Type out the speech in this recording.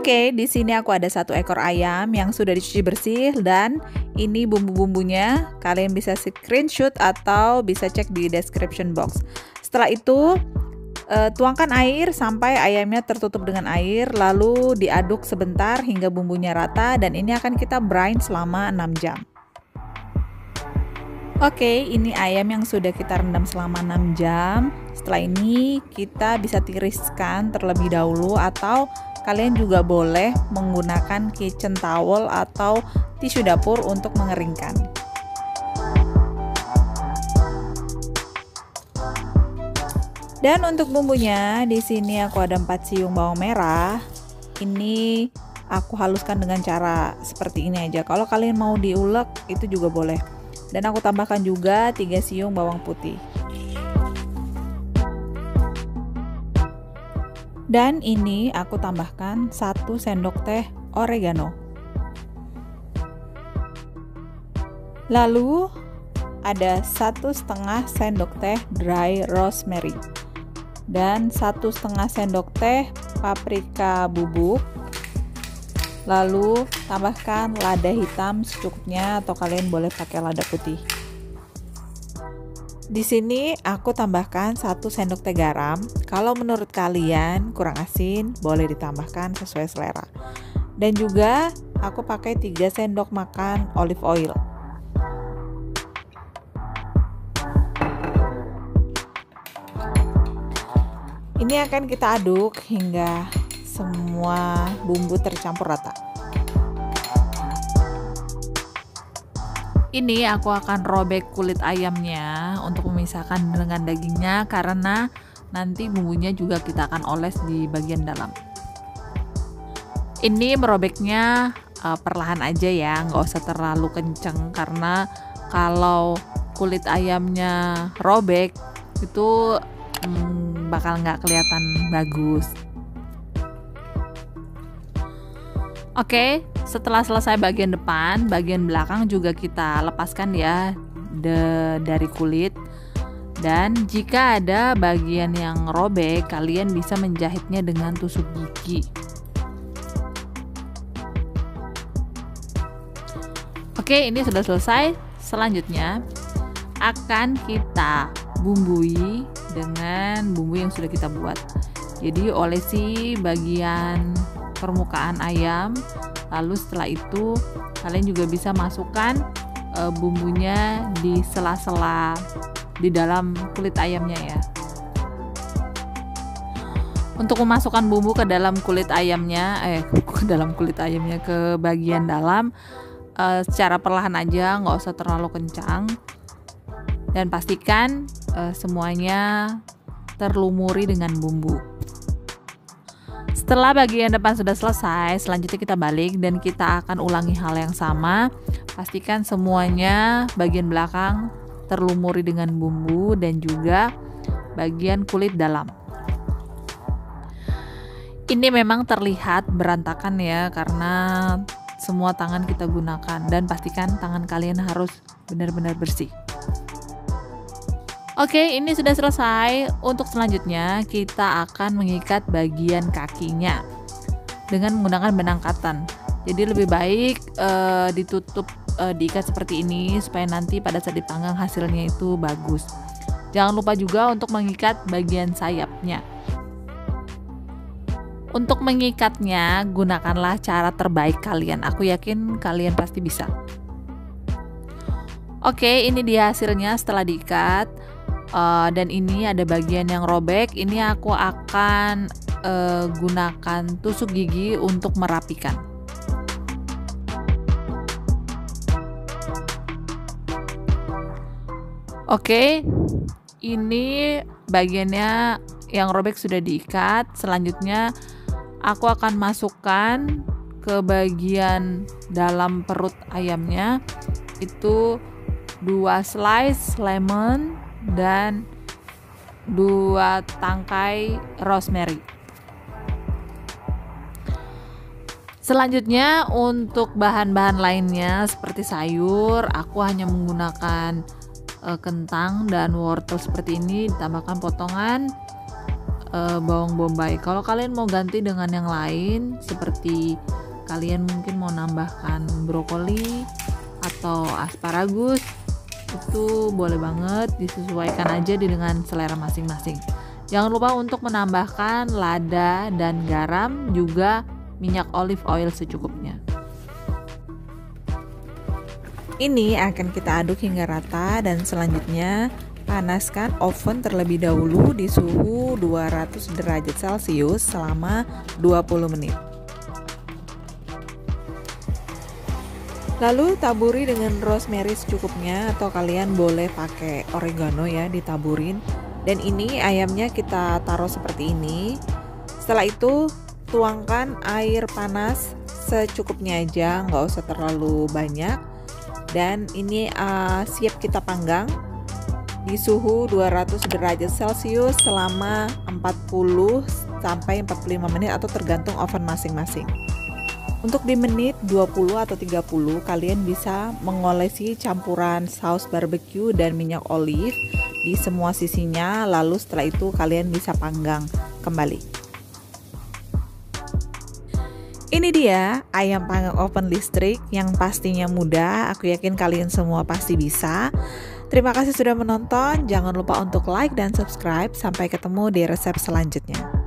Oke, di sini aku ada 1 ekor ayam yang sudah dicuci bersih dan ini bumbu-bumbunya. Kalian bisa screenshot atau bisa cek di description box. Setelah itu, tuangkan air sampai ayamnya tertutup dengan air, lalu diaduk sebentar hingga bumbunya rata dan ini akan kita brine selama 6 jam. Oke, ini ayam yang sudah kita rendam selama 6 jam. Setelah ini kita bisa tiriskan terlebih dahulu atau kalian juga boleh menggunakan kitchen towel atau tisu dapur untuk mengeringkan. Dan untuk bumbunya, di sini aku ada 4 siung bawang merah. Ini aku haluskan dengan cara seperti ini aja. Kalau kalian mau diulek itu juga boleh. Dan aku tambahkan juga 3 siung bawang putih. Dan ini aku tambahkan 1 sendok teh oregano. Lalu ada 1,5 sendok teh dry rosemary. Dan 1,5 sendok teh paprika bubuk. Lalu tambahkan lada hitam secukupnya atau kalian boleh pakai lada putih. Di sini aku tambahkan 1 sendok teh garam. Kalau menurut kalian kurang asin, boleh ditambahkan sesuai selera. Dan juga aku pakai 3 sendok makan olive oil. Ini akan kita aduk hingga semua bumbu tercampur rata. Ini aku akan robek kulit ayamnya untuk memisahkan dengan dagingnya karena nanti bumbunya juga kita akan oles di bagian dalam. Ini merobeknya perlahan aja ya, nggak usah terlalu kenceng karena kalau kulit ayamnya robek itu bakal nggak kelihatan bagus. Oke, setelah selesai bagian depan, bagian belakang juga kita lepaskan ya dari kulit. Dan jika ada bagian yang robek, kalian bisa menjahitnya dengan tusuk gigi. Oke, ini sudah selesai. Selanjutnya akan kita bumbui dengan bumbu yang sudah kita buat. Jadi olesi bagian permukaan ayam, lalu setelah itu kalian juga bisa masukkan bumbunya di sela-sela di dalam kulit ayamnya ya. Untuk memasukkan bumbu ke dalam kulit ayamnya, ke bagian dalam secara perlahan aja, nggak usah terlalu kencang. Dan pastikan semuanya terlumuri dengan bumbu. Setelah bagian depan sudah selesai, selanjutnya kita balik dan kita akan ulangi hal yang sama. Pastikan semuanya bagian belakang terlumuri dengan bumbu dan juga bagian kulit dalam. Ini memang terlihat berantakan ya karena semua tangan kita gunakan dan pastikan tangan kalian harus benar-benar bersih. Oke, ini sudah selesai. Untuk selanjutnya kita akan mengikat bagian kakinya dengan menggunakan benang katan. Jadi lebih baik diikat seperti ini supaya nanti pada saat dipanggang hasilnya itu bagus. Jangan lupa juga untuk mengikat bagian sayapnya. Untuk mengikatnya gunakanlah cara terbaik kalian. Aku yakin kalian pasti bisa. Oke, ini dia hasilnya setelah diikat. Dan ini ada bagian yang robek. Ini aku akan gunakan tusuk gigi untuk merapikan. Oke, ini bagiannya yang robek sudah diikat. Selanjutnya aku akan masukkan ke bagian dalam perut ayamnya itu 2 slice lemon dan 2 tangkai rosemary. Selanjutnya untuk bahan-bahan lainnya seperti sayur, aku hanya menggunakan kentang dan wortel seperti ini, ditambahkan potongan bawang bombay. Kalau kalian mau ganti dengan yang lain, seperti kalian mungkin mau nambahkan brokoli atau asparagus, itu boleh banget, disesuaikan aja dengan selera masing-masing. Jangan lupa untuk menambahkan lada dan garam, juga minyak olive oil secukupnya. Ini akan kita aduk hingga rata dan selanjutnya panaskan oven terlebih dahulu di suhu 200 derajat Celcius selama 20 menit. Lalu taburi dengan rosemary secukupnya, atau kalian boleh pakai oregano ya, ditaburin. Dan ini ayamnya kita taruh seperti ini. Setelah itu tuangkan air panas secukupnya aja, nggak usah terlalu banyak. Dan ini siap kita panggang di suhu 200 derajat Celcius selama 40 sampai 45 menit atau tergantung oven masing-masing. Untuk di menit 20 atau 30 kalian bisa mengolesi campuran saus barbecue dan minyak olive di semua sisinya, lalu setelah itu kalian bisa panggang kembali. Ini dia ayam panggang oven listrik yang pastinya mudah. Aku yakin kalian semua pasti bisa. Terima kasih sudah menonton. Jangan lupa untuk like dan subscribe. Sampai ketemu di resep selanjutnya.